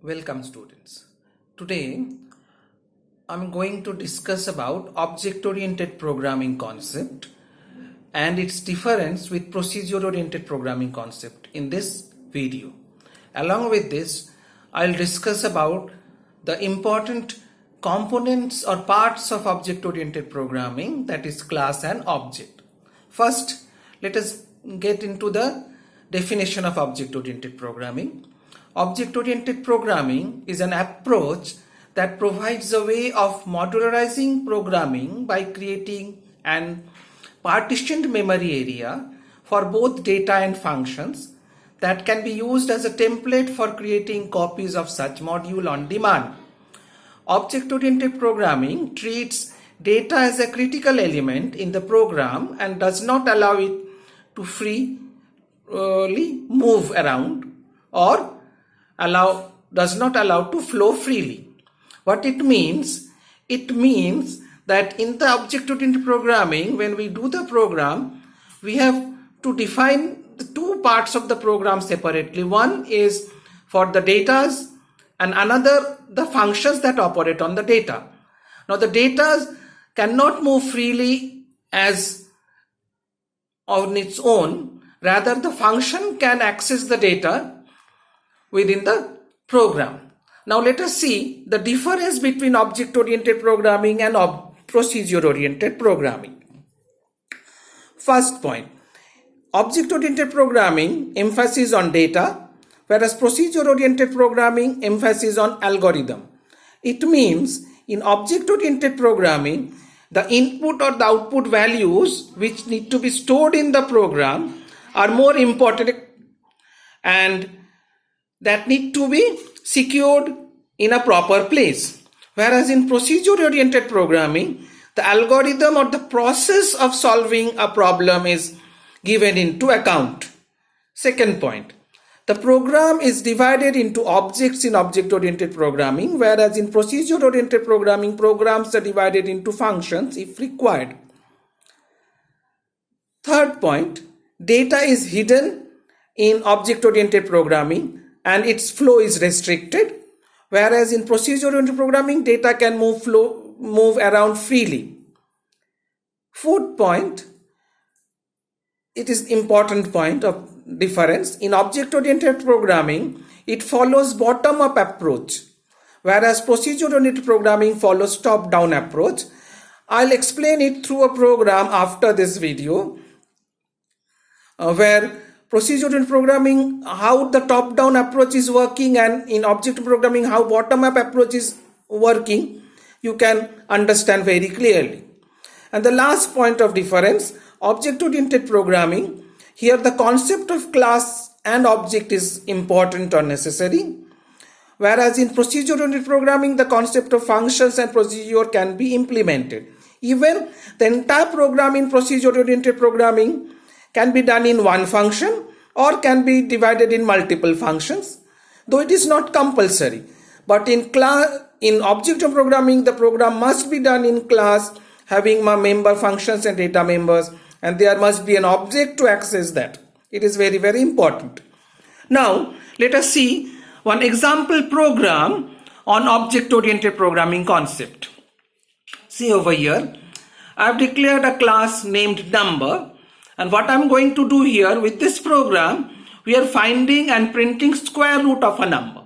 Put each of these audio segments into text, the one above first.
Welcome students. Today I'm going to discuss about object-oriented programming concept and its difference with procedure-oriented programming concept in this video. Along with this, I'll discuss about the important components or parts of object-oriented programming, that is class and object. First, let us get into the definition of object-oriented programming. Object-oriented programming is an approach that provides a way of modularizing programming by creating an partitioned memory area for both data and functions that can be used as a template for creating copies of such module on demand. Object-oriented programming treats data as a critical element in the program and does not allow it to freely move around or does not allow to flow freely. What it means that in the object-oriented programming, when we do the program, we have to define the two parts of the program separately. One is for the data and another the functions that operate on the data. Now the data cannot move freely as on its own. Rather, the function can access the data within the program. Now let us see the difference between object-oriented programming and procedure-oriented programming. First point, object-oriented programming emphasis on data, whereas procedure-oriented programming emphasis on algorithm. It means in object-oriented programming, the input or the output values which need to be stored in the program are more important and that need to be secured in a proper place. Whereas in procedure-oriented programming, the algorithm or the process of solving a problem is given into account. Second point, the program is divided into objects in object-oriented programming, whereas in procedure-oriented programming, programs are divided into functions if required. Third point, data is hidden in object-oriented programming and its flow is restricted, whereas in procedure-oriented programming, data can move around freely. Fourth point, it is important point of difference. In object-oriented programming, it follows bottom-up approach, whereas procedure-oriented programming follows top-down approach. I'll explain it through a program after this video, where procedure-oriented programming, how the top-down approach is working, and in object programming, how bottom-up approach is working, you can understand very clearly. And the last point of difference, object-oriented programming, here the concept of class and object is important or necessary, whereas in procedure-oriented programming, the concept of functions and procedure can be implemented. Even the entire program in procedure-oriented programming can be done in one function or can be divided in multiple functions, though it is not compulsory. But in object programming, the program must be done in class, having member functions and data members, and there must be an object to access that. It is very, very important. Now, let us see one example program on object-oriented programming concept. See over here, I have declared a class named number. And what I'm going to do here with this program, we are finding and printing square root of a number.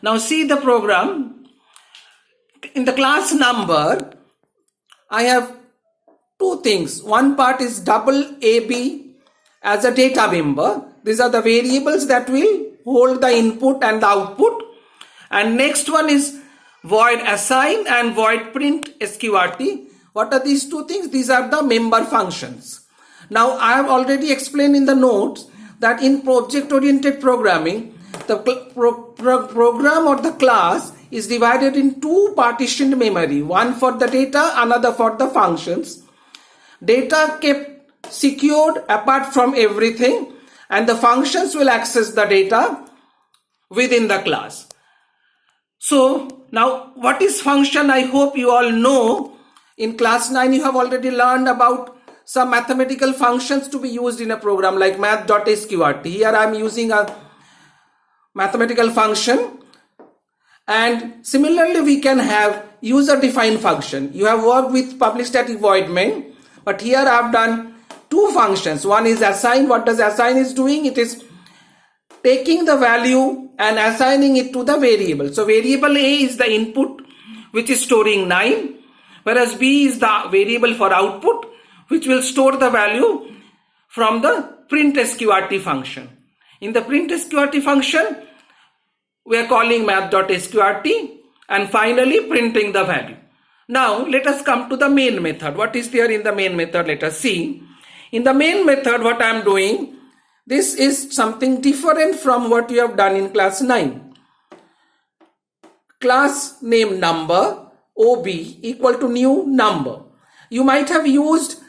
Now see the program. In the class number, I have two things. One part is double AB as a data member. These are the variables that will hold the input and the output. And next one is void assign and void print sqrt. What are these two things? These are the member functions. Now, I have already explained in the notes that in object-oriented programming, the program or the class is divided in two partitioned memory, one for the data, another for the functions. Data kept secured apart from everything, and the functions will access the data within the class. So, now what is function? I hope you all know. In class 9, you have already learned about some mathematical functions to be used in a program like math.sqrt. Here I am using a mathematical function And similarly, we can have user-defined function. You have worked with public static void main, but here I have done two functions. One is assign. What does assign is doing? It is taking the value and assigning it to the variable. So variable A is the input, which is storing 9, whereas B is the variable for output, which will store the value from the print sqrt function. In the print sqrt function, we are calling math.sqrt and finally printing the value. Now let us come to the main method. What is there in the main method? Let us see. In the main method, what I am doing, this is something different from what you have done in class 9. Class name number, OB equal to new number. You might have used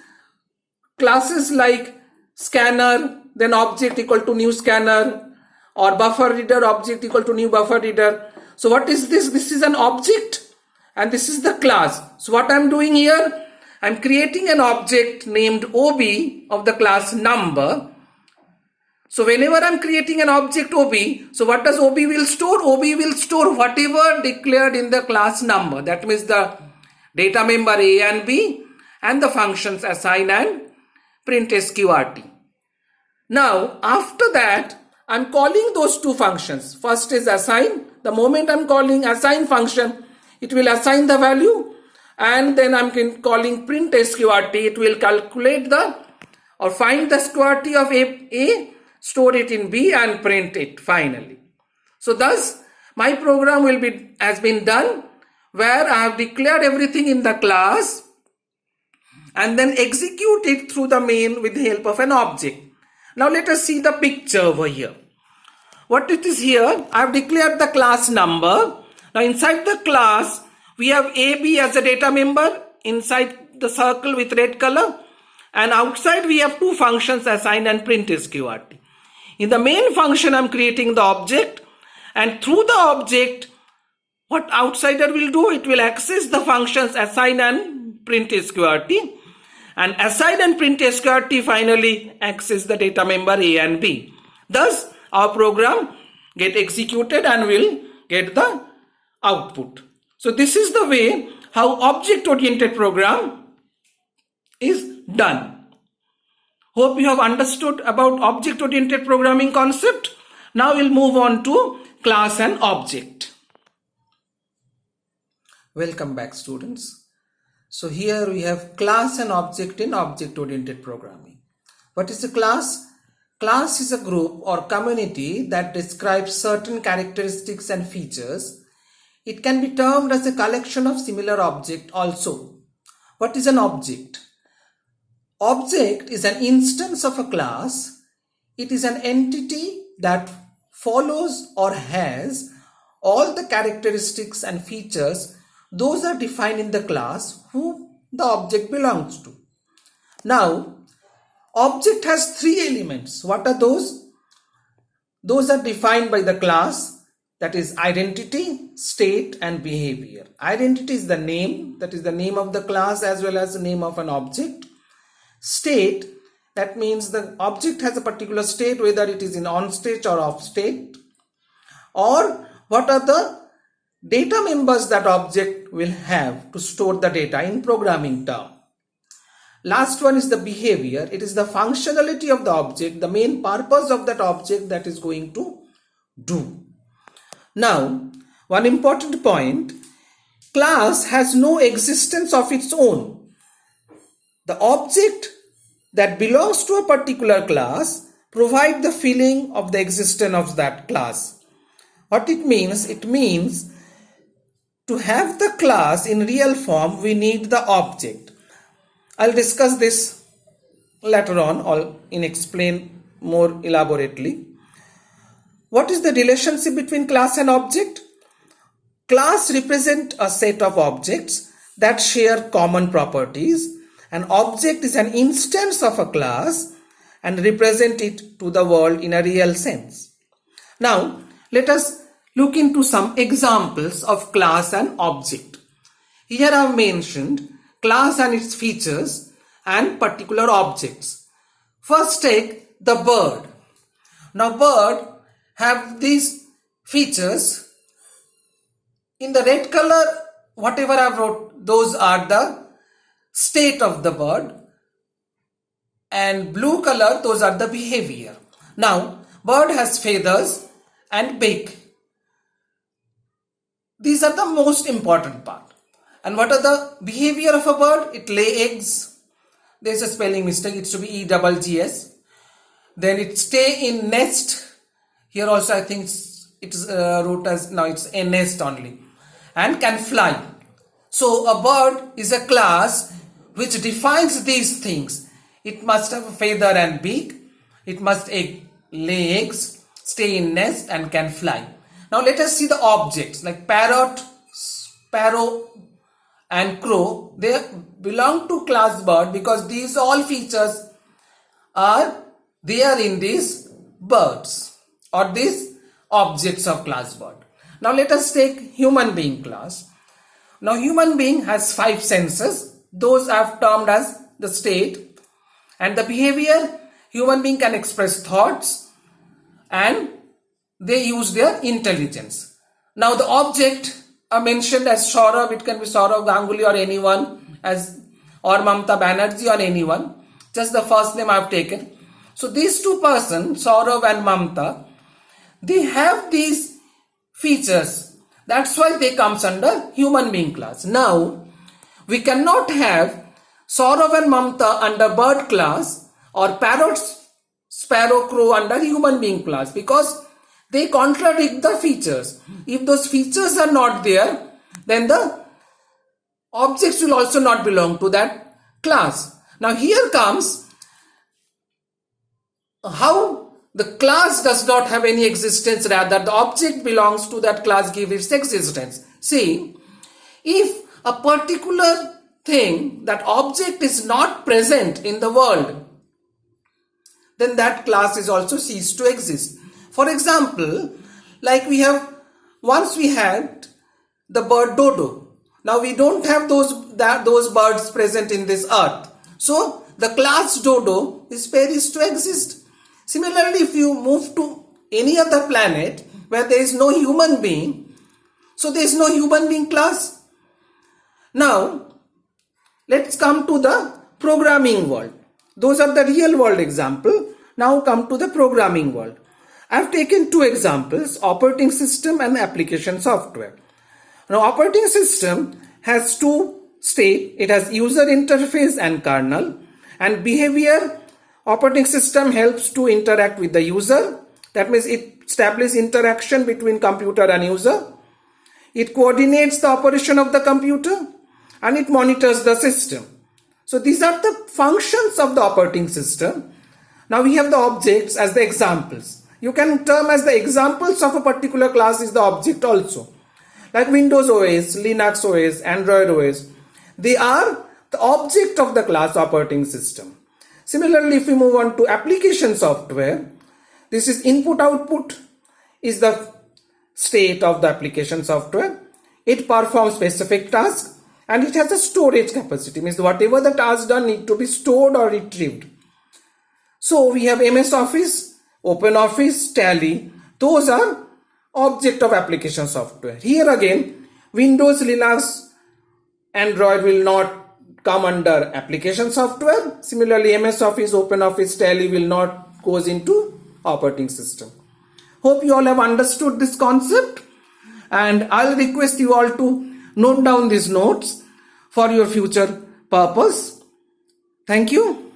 classes like scanner, then object equal to new scanner, or buffer reader object equal to new buffer reader. So what is this? This is an object and this is the class. So what I'm doing here, I'm creating an object named OB of the class number. So whenever I'm creating an object OB, so what does OB will store? OB will store whatever declared in the class number. That means the data member A and B and the functions assign and print sqrt. Now after that, I'm calling those two functions. First is assign. The moment I'm calling assign function, it will assign the value, and then I'm calling print sqrt. It will calculate or find the sqrt of A, store it in B and print it finally. So thus my program has been done where I have declared everything in the class and then execute it through the main with the help of an object. Now let us see the picture over here. What it is here, I have declared the class number. Now inside the class, we have AB as a data member inside the circle with red color, and outside we have two functions assign and print sqrt. In the main function, I am creating the object, and through the object, what outsider will do, it will access the functions assign and print sqrt, and assign and print sqrt finally access the data member A and B. Thus, our program get executed and will get the output. So this is the way how object-oriented program is done. Hope you have understood about object-oriented programming concept. Now we'll move on to class and object. Welcome back, students. So here we have class and object in object-oriented programming. What is a class? Class is a group or community that describes certain characteristics and features. It can be termed as a collection of similar objects also. What is an object? Object is an instance of a class. It is an entity that follows or has all the characteristics and features those are defined in the class who the object belongs to. Now, object has three elements. What are those? Those are defined by the class, that is identity, state and behavior. Identity is the name, that is the name of the class as well as the name of an object. State, that means the object has a particular state, whether it is in on state or off state. Or what are the data members that object will have to store the data in programming term. Last one is the behavior. It is the functionality of the object, the main purpose of that object that is going to do. Now, one important point, class has no existence of its own. The object that belongs to a particular class provide the feeling of the existence of that class. What it means? It means to have the class in real form, we need the object. I'll discuss this later on or explain more elaborately. What is the relationship between class and object? Class represent a set of objects that share common properties. An object is an instance of a class and represent it to the world in a real sense. Now, let us look into some examples of class and object. Here I have mentioned class and its features and particular objects. First take the bird. Now, bird have these features. In the red color, whatever I've wrote, those are the state of the bird, and blue color, those are the behavior. Now, bird has feathers and beak. These are the most important part. And what are the behavior of a bird? It lay eggs. There's a spelling mistake. It should be E-double-G-S. Then it stay in nest. Here also I think it's wrote as, now it's a nest only. And can fly. So a bird is a class which defines these things. It must have a feather and beak. It must lay eggs, stay in nest, and can fly. Now let us see the objects like parrot, sparrow, and crow. They belong to class bird because these all features are there in these birds or these objects of class bird. Now let us take human being class. Now human being has 5 senses. Those I've termed as the state. And the behavior, human being can express thoughts and they use their intelligence. Now the object are mentioned as Saurabh. It can be Saurabh Ganguly or anyone, or Mamta Banerjee or anyone. Just the first name I've taken. So these two persons, Saurabh and Mamta, they have these features. That's why they comes under human being class. Now we cannot have Saurabh and Mamta under bird class or parrot, sparrow, crow under human being class because they contradict the features. If those features are not there, then the objects will also not belong to that class. Now here comes how the class does not have any existence, rather the object belongs to that class, give its existence. See, if a particular thing, that object is not present in the world, then that class is also ceased to exist. For example, like once we had the bird dodo. Now we don't have those birds present in this earth. So the class dodo is ceased to exist. Similarly, if you move to any other planet where there is no human being, so there is no human being class. Now let's come to the programming world. Those are the real world example. Now come to the programming world. I've taken 2 examples, operating system and application software. Now operating system has 2 states. It has user interface and kernel. And behavior, operating system helps to interact with the user. That means it establishes interaction between computer and user. It coordinates the operation of the computer and it monitors the system. So these are the functions of the operating system. Now we have the objects as the examples. You can term as the examples of a particular class is the object also. Like Windows OS, Linux OS, Android OS. They are the object of the class operating system. Similarly, if we move on to application software, this is input-output is the state of the application software. It performs specific tasks and it has a storage capacity. Means whatever the task done need to be stored or retrieved. So we have MS Office, Open Office, Tally. Those are object of application software. Here again, Windows, Linux, Android will not come under application software. Similarly, MS Office, Open Office, Tally will not goes into operating system. Hope you all have understood this concept, and I'll request you all to note down these notes for your future purpose. Thank you.